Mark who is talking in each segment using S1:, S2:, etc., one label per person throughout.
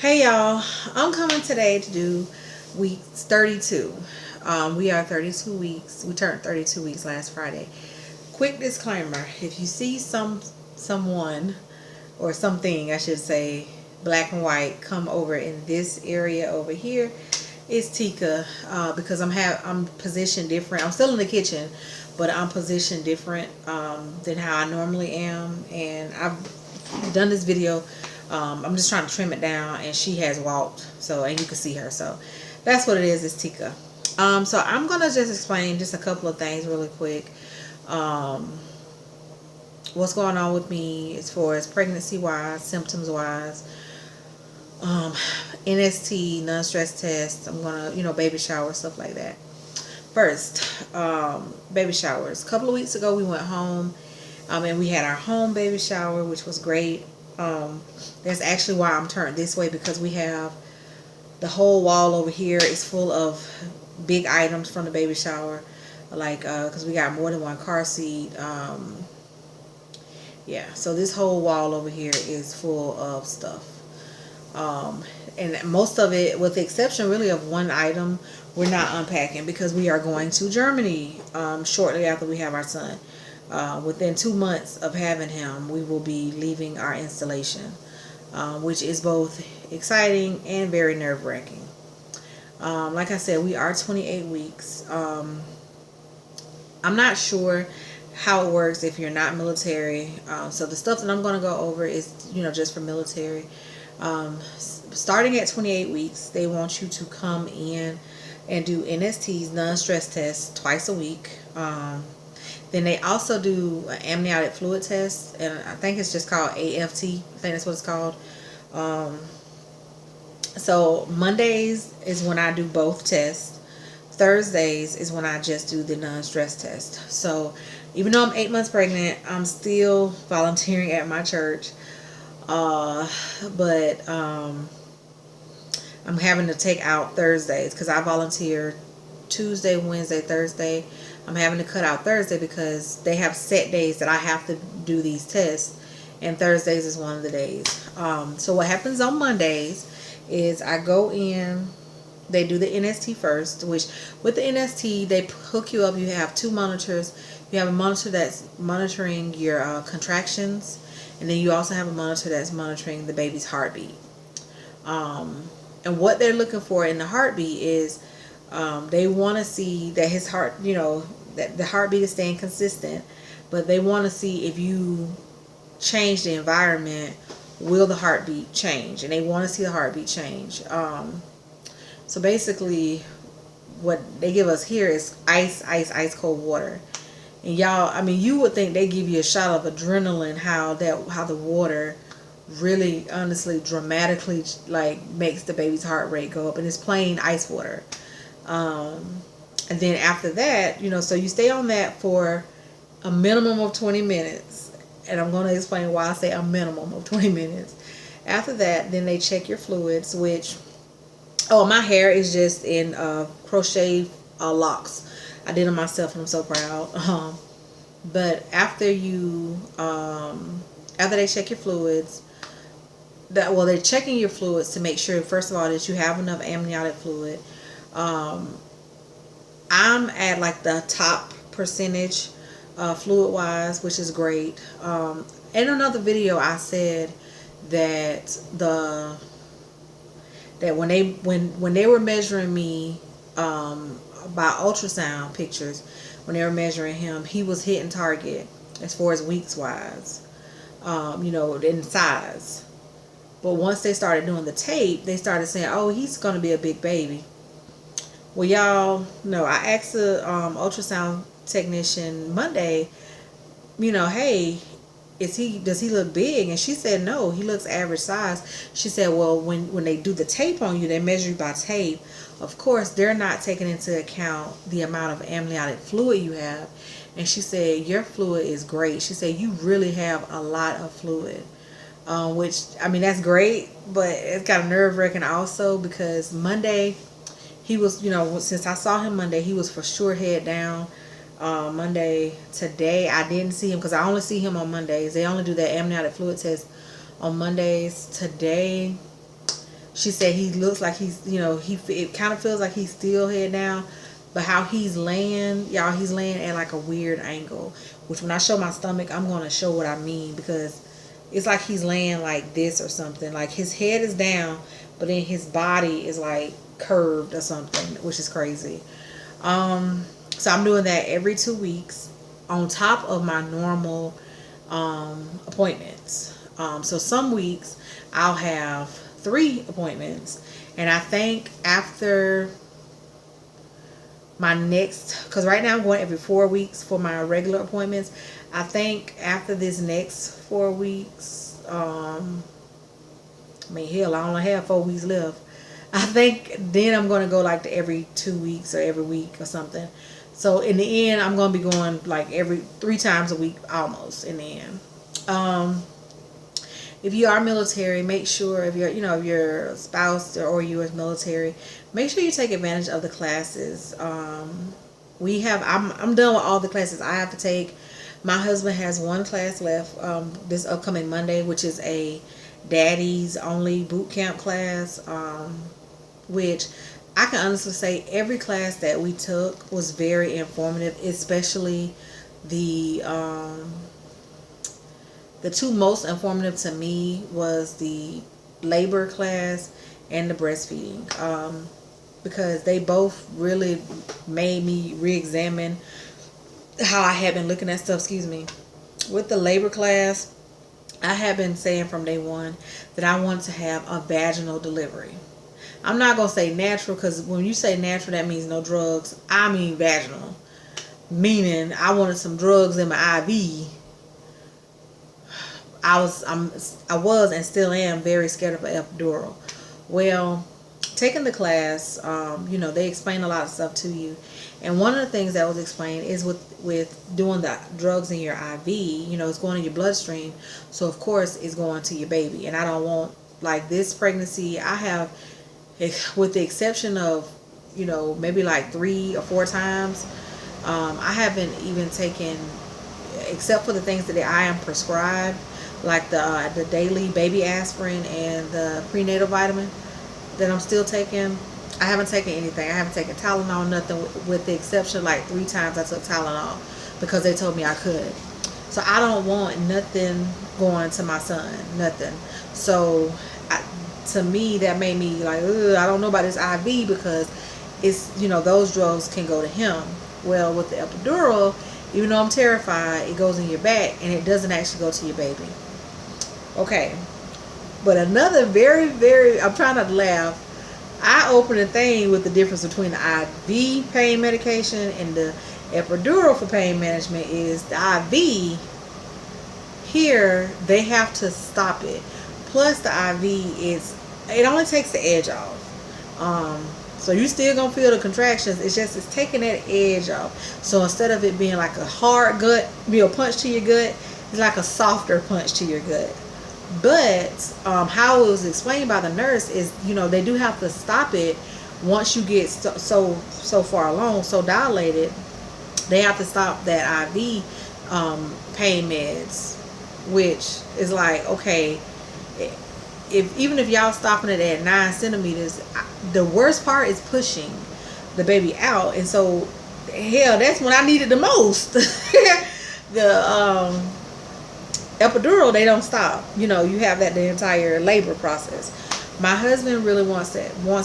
S1: Hey y'all, I'm coming today to do week 32. We are 32 weeks. We turned 32 weeks last Friday. Quick disclaimer: if you see someone or something, I should say, black and white, come over in this area over here, it's Tika because I'm positioned different. I'm still in the kitchen, but I'm positioned different than how I normally am, and I've done this video. I'm just trying to trim it down, and she has walked, so and you can see her. So that's what it is. It's Tika. So I'm gonna just explain just a couple of things really quick. Um, what's going on with me as far as pregnancy wise, symptoms wise, um, NST, non-stress test. I'm gonna, baby shower, stuff like that. First, baby showers. A couple of weeks ago, we went home, and we had our home baby shower, which was great. That's actually why I'm turned this way, because we have the whole wall over here is full of big items from the baby shower, like because we got more than one car seat. Yeah, so this whole wall over here is full of stuff. And most of it, with the exception really of one item, we're not unpacking because we are going to Germany shortly after we have our son. Within 2 months of having him, we will be leaving our installation, which is both exciting and very nerve-wracking. Like I said, we are 28 weeks. I'm not sure how it works if you're not military. So the stuff that I'm going to go over is, just for military. Starting at 28 weeks, they want you to come in and do NSTs, non-stress tests, twice a week. Then they also do an amniotic fluid test, and I think it's just called AFT. I think that's what it's called. So Mondays is when I do both tests. Thursdays is when I just do the non-stress test. So even though I'm 8 months pregnant, I'm still volunteering at my church. But I'm having to take out Thursdays because I volunteer Tuesday, Wednesday, Thursday. I'm having to cut out Thursday because they have set days that I have to do these tests, and Thursdays is one of the days. So what happens on Mondays is I go in, they do the NST first, which with the NST, they hook you up. You have two monitors. You have a monitor that's monitoring your contractions, and then you also have a monitor that's monitoring the baby's heartbeat. And what they're looking for in the heartbeat is they want to see that his heart, that the heartbeat is staying consistent, but they want to see if you change the environment, will the heartbeat change? And they want to see the heartbeat change. So basically, what they give us here is ice cold water. And y'all, I mean, you would think they give you a shot of adrenaline, how the water really, honestly, dramatically, like, makes the baby's heart rate go up, and it's plain ice water. And then after that, so you stay on that for a minimum of 20 minutes. And I'm going to explain why I say a minimum of 20 minutes. After that, then they check your fluids, which, my hair is just in crochet locks. I did them myself, and I'm so proud. But after they check your fluids, they're checking your fluids to make sure, first of all, that you have enough amniotic fluid. I'm at like the top percentage fluid wise, which is great. In another video, I said that when they were measuring me by ultrasound pictures, when they were measuring him, he was hitting target as far as weeks wise, in size. But once they started doing the tape, they started saying, "Oh, he's going to be a big baby." Well, y'all know, I asked the ultrasound technician Monday, hey, does he look big? And she said, no, he looks average size. She said, well, when they do the tape on you, they measure you by tape. Of course, they're not taking into account the amount of amniotic fluid you have. And she said, your fluid is great. She said, you really have a lot of fluid. Which, I mean, that's great, but it's kind of nerve-wracking also, because Monday, he was, since I saw him Monday, he was for sure head down. Monday, today, I didn't see him because I only see him on Mondays. They only do that amniotic fluid test on Mondays. Today, She said he looks like he's, it kind of feels like he's still head down, but how he's laying, y'all, he's laying at like a weird angle, which when I show my stomach, I'm going to show what I mean, because it's like he's laying like this or something. Like his head is down, but then his body is like curved or something, which is crazy. So I'm doing that every 2 weeks on top of my normal appointments. So some weeks I'll have 3 appointments, and I think after my next, because right now I'm going every 4 weeks for my regular appointments. I think after this next 4 weeks, I mean, hell, I only have 4 weeks left. I think then I'm going to go like to every 2 weeks or every week or something. So in the end, I'm going to be going like every 3 times a week almost in the end. If you are military, make sure if your spouse or you is military, make sure you take advantage of the classes. I'm done with all the classes I have to take. My husband has 1 class left this upcoming Monday, which is a daddies only boot camp class, which I can honestly say every class that we took was very informative, especially the 2 most informative to me was the labor class and the breastfeeding, because they both really made me re-examine how I had been looking at stuff. With the labor class, I have been saying from day one that I want to have a vaginal delivery. I'm not going to say natural, because when you say natural, that means no drugs. I mean vaginal, meaning I wanted some drugs in my IV. I was and still am very scared of an epidural. Well, taking the class, they explain a lot of stuff to you, and one of the things that was explained is with doing the drugs in your IV, it's going in your bloodstream, so of course it's going to your baby. And I don't want, like, this pregnancy, I have, with the exception of maybe like 3 or 4 times, I haven't even taken, except for the things that I am prescribed, like the daily baby aspirin and the prenatal vitamin that I'm still taking. I haven't taken anything. I haven't taken Tylenol, nothing, with the exception like 3 times I took Tylenol because they told me I could. So I don't want nothing going to my son, nothing. So to me, that made me like, I don't know about this IV, because it's, those drugs can go to him. Well, with the epidural, even though I'm terrified, it goes in your back and it doesn't actually go to your baby. Okay. But another very, very, I'm trying not to laugh, eye-opening thing with the difference between the IV pain medication and the epidural for pain management is the IV, here, they have to stop it. Plus the IV it only takes the edge off. So you still gonna feel the contractions. It's taking that edge off. So instead of it being like a hard gut, punch to your gut, it's like a softer punch to your gut. But how it was explained by the nurse is, they do have to stop it once you get so far along, so dilated. They have to stop that IV pain meds, which is like, okay, even if y'all stopping it at 9 centimeters, the worst part is pushing the baby out. And so, hell, that's when I need it the most. The epidural, they don't stop. You have that the entire labor process. My husband really wants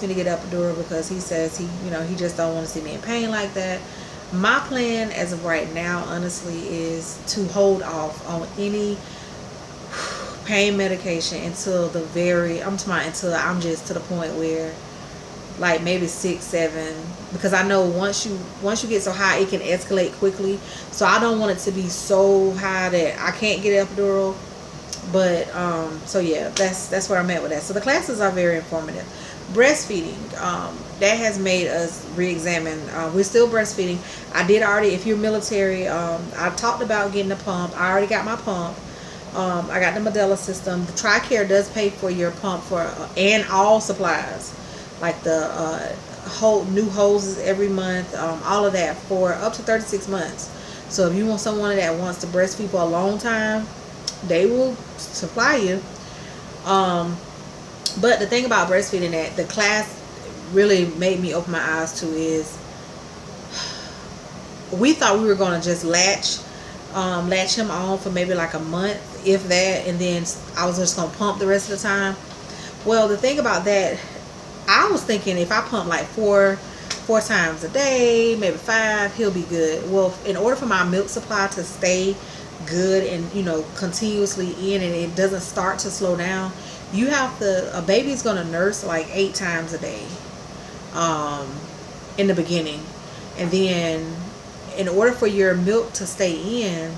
S1: me to get epidural because he says he just don't want to see me in pain like that. My plan as of right now, honestly, is to hold off on any pain medication until until I'm just to the point where, like, maybe 6, 7, because I know once you get so high, it can escalate quickly. So I don't want it to be so high that I can't get epidural. But so yeah, that's where I'm at with that. So the classes are very informative. Breastfeeding, that has made us re-examine. We're still breastfeeding. I did already. If you're military, I talked about getting a pump. I already got my pump. I got the Medela system. The TRICARE does pay for your pump and all supplies, like the whole new hoses every month, all of that for up to 36 months. So if you want someone that wants to breastfeed for a long time, they will supply you. But the thing about breastfeeding that the class really made me open my eyes to is, we thought we were going to just latch him on for maybe like a month, if that, and then I was just going to pump the rest of the time. Well, the thing about that, I was thinking if I pump like four times a day, maybe 5, he'll be good. Well, in order for my milk supply to stay good and, you know, continuously in, and it doesn't start to slow down, you have to, a baby's going to nurse like 8 times a day in the beginning. And then in order for your milk to stay in,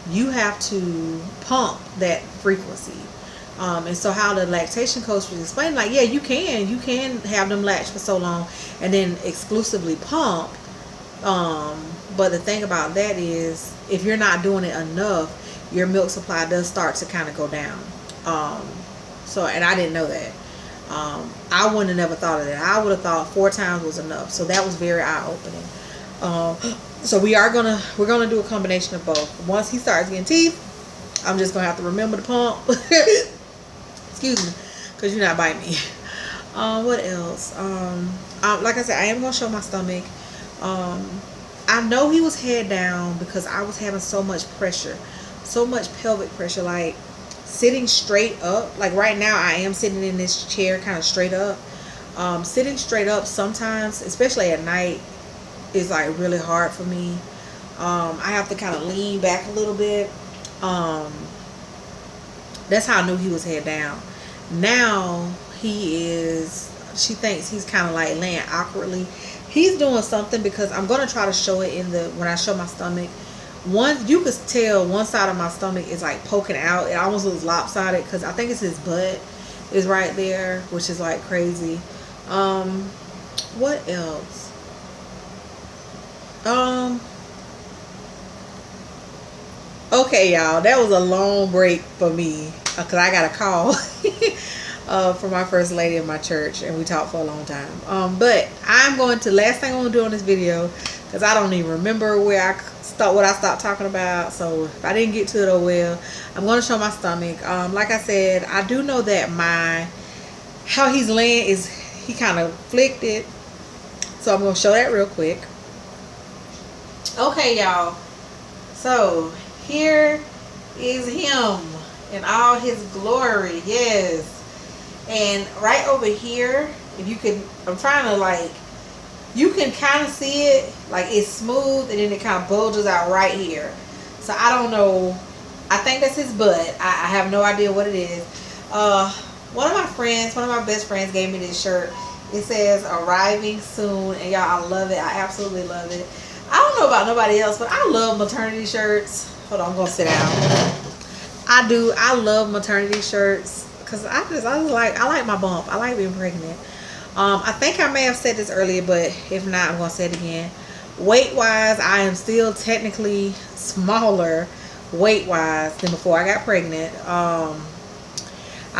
S1: you have to pump that frequency. And so how the lactation coach was explaining, like, yeah, you can have them latch for so long and then exclusively pump. But the thing about that is, if you're not doing it enough, your milk supply does start to kind of go down. And I didn't know that. I wouldn't have never thought of that. I would have thought 4 times was enough. So that was very eye-opening. So we're gonna do a combination of both. Once he starts getting teeth, I'm just gonna have to remember to pump. Excuse me, because you're not biting me. What else? Like I said, I am gonna show my stomach. I know he was head down because I was having so much pressure, so much pelvic pressure, like sitting straight up. Like right now, I am sitting in this chair kind of straight up. Sitting straight up sometimes, especially at night, is like really hard for me. I have to kind of lean back a little bit. That's how I knew he was head down. Now she thinks he's kind of like laying awkwardly. He's doing something, because I'm going to try to show it when I show my stomach. You could tell one side of my stomach is like poking out. It almost looks lopsided, because I think it's his butt is right there, which is like crazy. What else? Okay, y'all, that was a long break for me, because I got a call from my first lady in my church, and we talked for a long time. But last thing I'm going to do on this video, because I don't even remember what I stopped talking about, so if I didn't get to it, oh well. I'm going to show my stomach. Like I said, I do know that how he's laying is, he kind of flicked it, so I'm going to show that real quick. Okay, y'all, so here is him in all his glory. Yes. And right over here, if you can, I'm trying to, like, you can kind of see it, like it's smooth, and then it kind of bulges out right here. So I don't know, I think that's his butt. I have no idea what it is. One of my best friends gave me this shirt. It says arriving soon, and y'all, I love it. I absolutely love it. I don't know about nobody else, but I love maternity shirts. Hold on, I'm gonna sit down. I love maternity shirts, because I like my bump. I like being pregnant. I think I may have said this earlier, but if not, I'm gonna say it again. Weight wise, I am still technically smaller weight wise than before I got pregnant.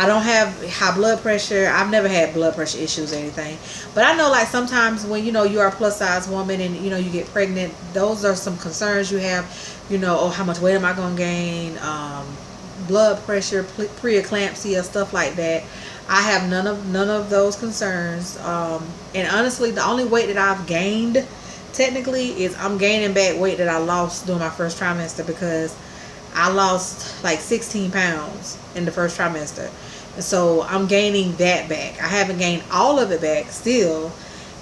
S1: I don't have high blood pressure. I've never had blood pressure issues or anything. But I know, like, sometimes when, you know, you are a plus size woman and, you know, you get pregnant, those are some concerns you have. You know, oh, how much weight am I going to gain? Blood pressure, preeclampsia, stuff like that. I have none of those concerns. And honestly, the only weight that I've gained technically is I'm gaining back weight that I lost during my first trimester, because I lost like 16 pounds in the first trimester. And so I'm gaining that back. I haven't gained all of it back still.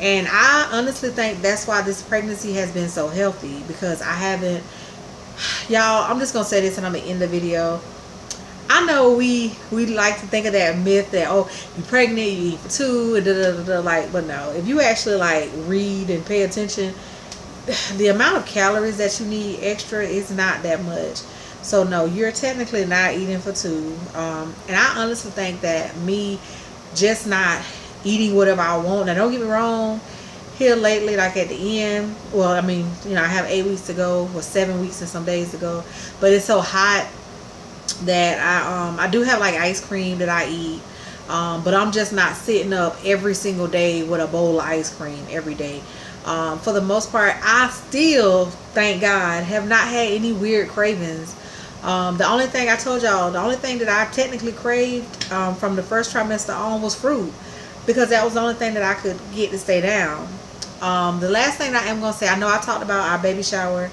S1: And I honestly think that's why this pregnancy has been so healthy, because I haven't, y'all, I'm just going to say this and I'm going to end the video. I know we like to think of that myth that, oh, you're pregnant, you eat for 2, and da-da-da-da, like, but no. If you actually, like, read and pay attention, the amount of calories that you need extra is not that much. So no, you're technically not eating for 2. And I honestly think that me just not eating whatever I want. Now, don't get me wrong. Here lately, like at the end, well, I mean, you know, I have 8 weeks to go, or 7 weeks and some days to go. But it's so hot that I do have like ice cream that I eat. But I'm just not sitting up every single day with a bowl of ice cream every day. For the most part, I still, thank God, have not had any weird cravings. The only thing I told y'all, the only thing that I technically craved from the first trimester on was fruit, because that was the only thing that I could get to stay down. The last thing I am going to say, I know I talked about our baby shower,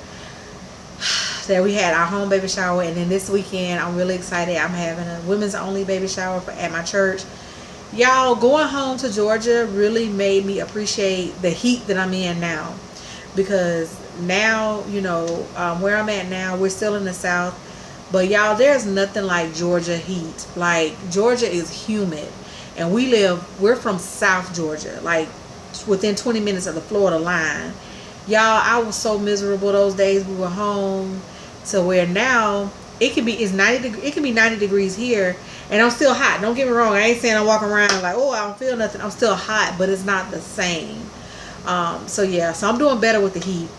S1: that we had our home baby shower, and then this weekend I'm really excited. I'm having a women's only baby shower at my church. Y'all, going home to Georgia really made me appreciate the heat that I'm in now, because now, you know, where I'm at now, we're still in the South, but y'all, there's nothing like Georgia heat. Like, Georgia is humid, and we're from South Georgia, like within 20 minutes of the Florida line. Y'all, I was so miserable those days we were home, to where now it can be 90 degrees here, and I'm still hot. Don't get me wrong, I ain't saying I'm walking around like, oh, I don't feel nothing. I'm still hot, but it's not the same. So yeah, so I'm doing better with the heat.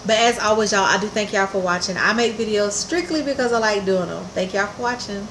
S1: But as always, y'all, I do thank y'all for watching. I make videos strictly because I like doing them. Thank y'all for watching.